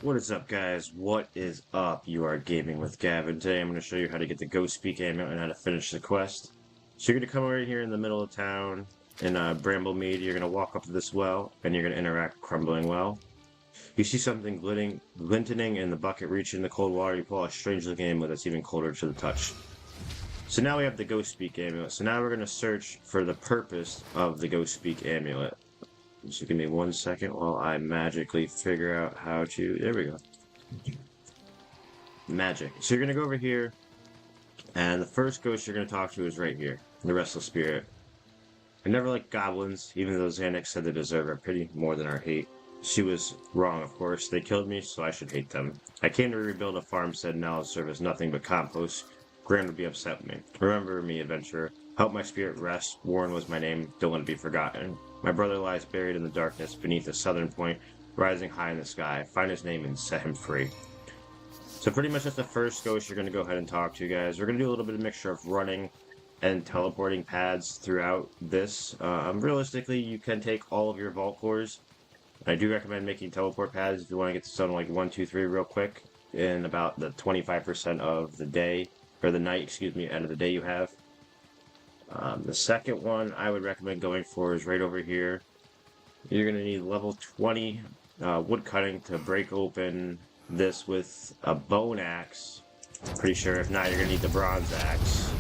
What is up, guys? What is up? You are gaming with Gavin. Today I'm going to show you how to get the Ghost Speak amulet and how to finish the quest. So you're going to come right here in the middle of town in Bramblemead. You're going to walk up to this well and you're going to interact with Crumbling Well. You see something glinting in the bucket reaching the cold water. You pull a strange looking amulet that's even colder to the touch. So now we have the Ghost Speak amulet. So now we're going to search for the purpose of the Ghost Speak amulet. So give me 1 second while I magically figure out how to... There we go. Magic. So you're going to go over here, and the first ghost you're going to talk to is right here, the Restless Spirit. I never liked goblins, even though Xanax said they deserve our pity more than our hate. She was wrong, of course. They killed me, so I should hate them. I came to rebuild a farmstead, now I'll serve as nothing but compost. Gran would be upset with me. Remember me, adventurer. Help my spirit rest. Warren was my name. Don't let it be forgotten. My brother lies buried in the darkness beneath a southern point, rising high in the sky. Find his name and set him free. So pretty much that's the first ghost you're going to go ahead and talk to, guys. We're going to do a little bit of mixture of running and teleporting pads throughout this. Realistically, you can take all of your vault cores. I do recommend making teleport pads if you want to get to something like 1, 2, 3 real quick in about the 25% of the day, or the night, excuse me, end of the day you have. The second one I would recommend going for is right over here. You're going to need level 20 wood cutting to break open this with a bone axe. Pretty sure if not, you're going to need the bronze axe.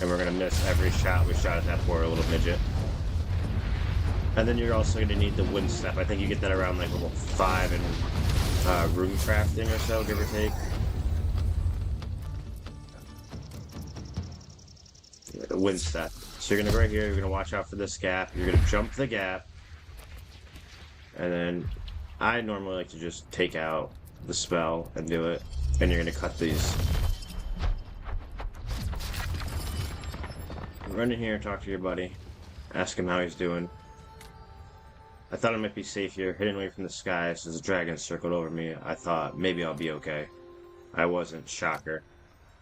And we're going to miss every shot we shot at that poor little midget. And then you're also going to need the wooden step. I think you get that around like level 5 in rune crafting or so, give or take. Wind step. So you're gonna go right here, you're gonna watch out for this gap, you're gonna jump the gap, and then I normally like to just take out the spell and do it, and you're gonna cut these. Run in here, talk to your buddy, ask him how he's doing. I thought I might be safe here, hidden away from the skies as the dragon circled over me. I thought maybe I'll be okay. I wasn't. Shocker.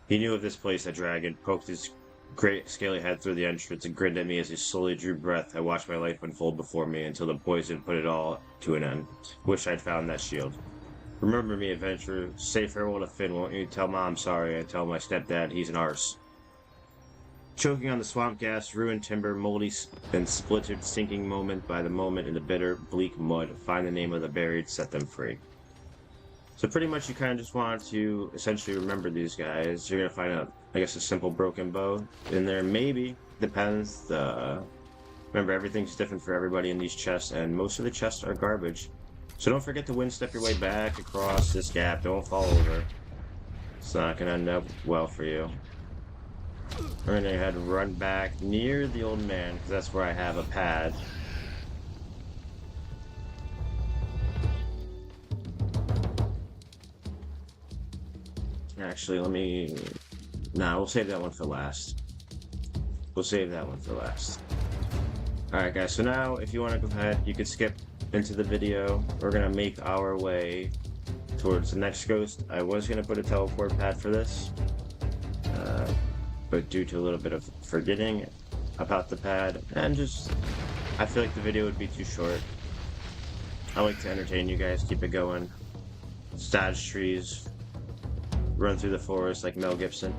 He knew of this place, that dragon, poked his great scaly head through the entrance and grinned at me as he slowly drew breath. I watched my life unfold before me until the poison put it all to an end. Wish I'd found that shield. Remember me, adventurer. Say farewell to Finn, won't you? Tell Mom I'm sorry, and tell my stepdad he's an arse. Choking on the swamp gas, ruined timber, moldy and splittered, sinking moment by the moment in the bitter, bleak mud. Find the name of the buried, set them free. So pretty much you kind of just want to essentially remember these guys. You're going to find I guess, a simple broken bow in there. Maybe. Depends. Remember, everything's different for everybody in these chests, and most of the chests are garbage. So don't forget to wind step your way back across this gap. Don't fall over. It's not going to end up well for you. We're going to head and run back near the old man, because that's where I have a pad. Actually, let me... Nah, we'll save that one for last. We'll save that one for last. Alright guys, so now if you want to go ahead, you can skip into the video. We're going to make our way towards the next ghost. I was going to put a teleport pad for this, but due to a little bit of forgetting about the pad, and just, I feel like the video would be too short. I like to entertain you guys, keep it going. Dodge trees, run through the forest like Mel Gibson.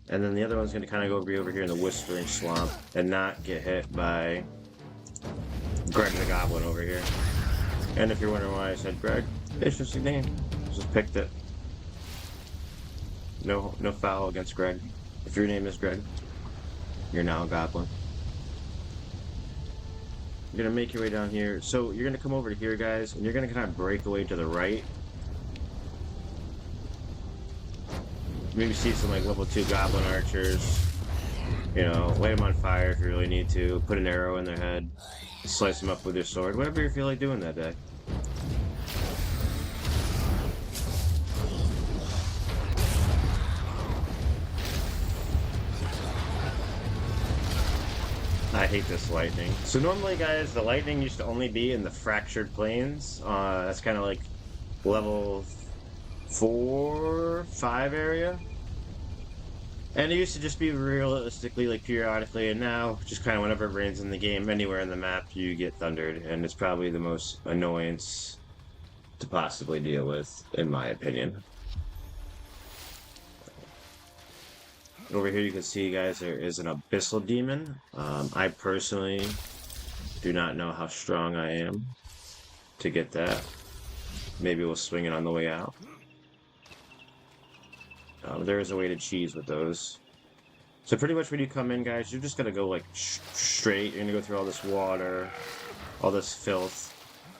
And then the other one's going to kind of be over here in the Whispering Swamp and not get hit by Greg the Goblin over here. And if you're wondering why I said Greg, interesting name. Just picked it. No foul against Greg. If your name is Greg, you're now a goblin. You're going to make your way down here. So you're going to come over to here, guys, and you're going to kind of break away to the right. Maybe see some like level 2 goblin archers. You know, light them on fire if you really need to. Put an arrow in their head. Slice them up with your sword. Whatever you feel like doing that day. I hate this lightning. So normally, guys, the lightning used to only be in the fractured plains. That's kind of like level 4, 5 area. And it used to just be realistically, like, periodically, and now, just kind of whenever it rains in the game, anywhere in the map, you get thundered, and it's probably the most annoyance to possibly deal with, in my opinion. Over here you can see, guys, there is an Abyssal Demon. I personally do not know how strong I am to get that. Maybe we'll swing it on the way out. There is a way to cheese with those. So pretty much when you come in, guys, you're just gonna go like straight. You're gonna go through all this water, all this filth,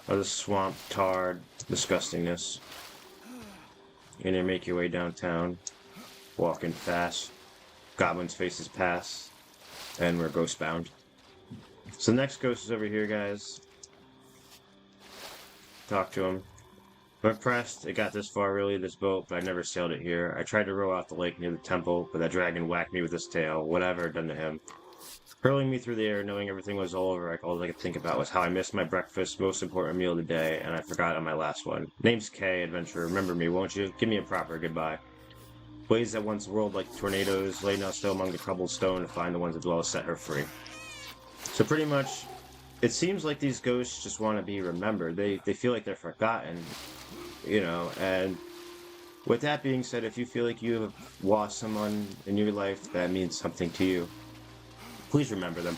all this swamp tar disgustingness. You're gonna make your way downtown, walking fast. Goblins' faces pass, and we're ghost bound. So the next ghost is over here, guys. Talk to him. I'm impressed it got this far, really, this boat, but I never sailed it here. I tried to row out the lake near the temple, but that dragon whacked me with his tail, whatever it done to him. Hurling me through the air, knowing everything was over, all I could think about was how I missed my breakfast, most important meal of the day, and I forgot on my last one. Name's Kay, adventurer. Remember me, won't you? Give me a proper goodbye. Blades that once whirled like tornadoes lay now still among the troubled stone to find the ones that dwell set her free. So pretty much, it seems like these ghosts just want to be remembered. They feel like they're forgotten, you know, and with that being said, if you feel like you have lost someone in your life that means something to you, please remember them.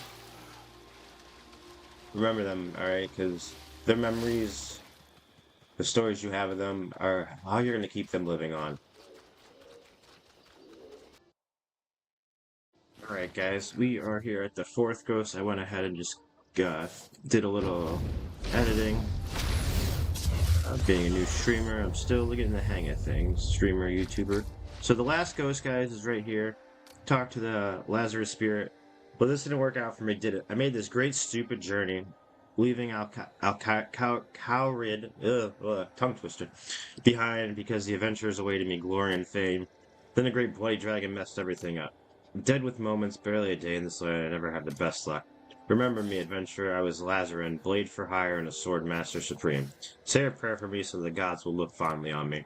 Remember them, alright? Because their memories, the stories you have of them, are how you're going to keep them living on. Alright guys, we are here at the fourth ghost. I went ahead and just did a little editing. Being a new streamer, I'm still getting the hang of things. Streamer, YouTuber. So the last ghost, guys, is right here. Talk to the Lazarus spirit. But this didn't work out for me, did it? I made this great stupid journey, leaving Cowrid, tongue twister, behind because the adventures awaited me glory and fame. Then a great bloody dragon messed everything up. Dead with moments, barely a day in this land, I never had the best luck. Remember me, adventurer, I was Lazarin, blade for hire and a sword master supreme. Say a prayer for me so the gods will look fondly on me.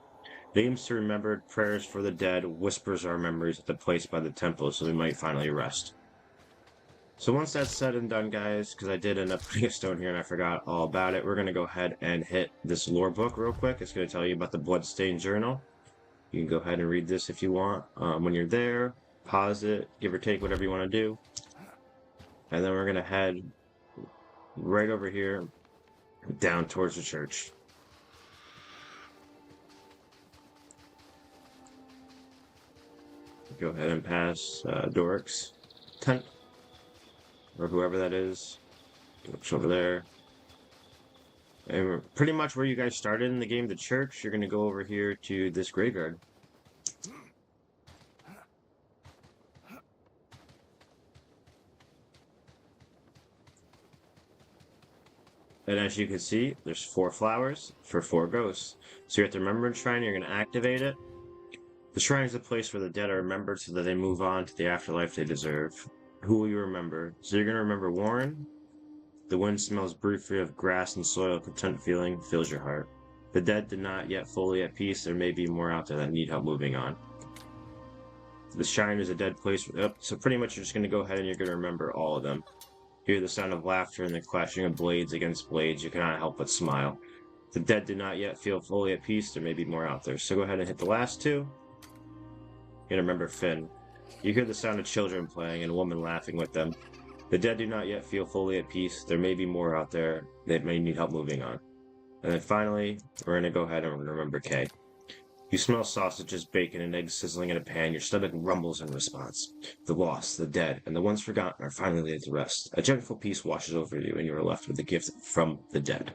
Names to remember, prayers for the dead, whispers our memories at the place by the temple so we might finally rest. So once that's said and done, guys, because I did end up putting a stone here and I forgot all about it, we're going to go ahead and hit this lore book real quick. It's going to tell you about the Bloodstained Journal. You can go ahead and read this if you want. When you're there, pause it, give or take whatever you want to do. And then we're going to head right over here down towards the church. Go ahead and pass Doric's tent, or whoever that is. It's over there. And pretty much where you guys started in the game, the church, you're going to go over here to this graveyard. And as you can see, there's 4 flowers for 4 ghosts. So you're at the Remembrance Shrine, you're going to activate it. The shrine is a place where the dead are remembered so that they move on to the afterlife they deserve. Who will you remember? So you're going to remember Warren. The wind smells briefly of grass and soil, content feeling fills your heart. The dead did not yet fully at peace, there may be more out there that need help moving on. The shrine is a dead place. So pretty much you're just going to go ahead and you're going to remember all of them. Hear the sound of laughter and the clashing of blades against blades, you cannot help but smile. The dead do not yet feel fully at peace, there may be more out there. So go ahead and hit the last 2. You're gonna remember Finn. You hear the sound of children playing and a woman laughing with them. The dead do not yet feel fully at peace, there may be more out there that may need help moving on. And then finally, we're gonna go ahead and remember Kay. You smell sausages, bacon, and eggs sizzling in a pan. Your stomach rumbles in response. The lost, the dead, and the ones forgotten are finally laid to rest. A gentle peace washes over you, and you are left with a gift from the dead.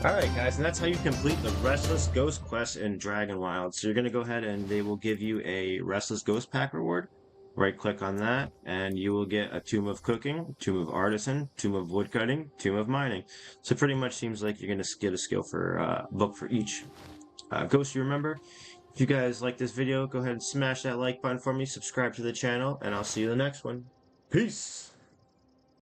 Alright guys, and that's how you complete the Restless Ghost quest in Dragonwild. So you're going to go ahead and they will give you a Restless Ghost Pack reward. Right click on that, and you will get a Tomb of Cooking, Tomb of Artisan, Tomb of Woodcutting, Tomb of Mining. So pretty much seems like you're going to get a skill for book for each ghost you remember. If you guys like this video, go ahead and smash that like button for me, subscribe to the channel, and I'll see you in the next one. Peace!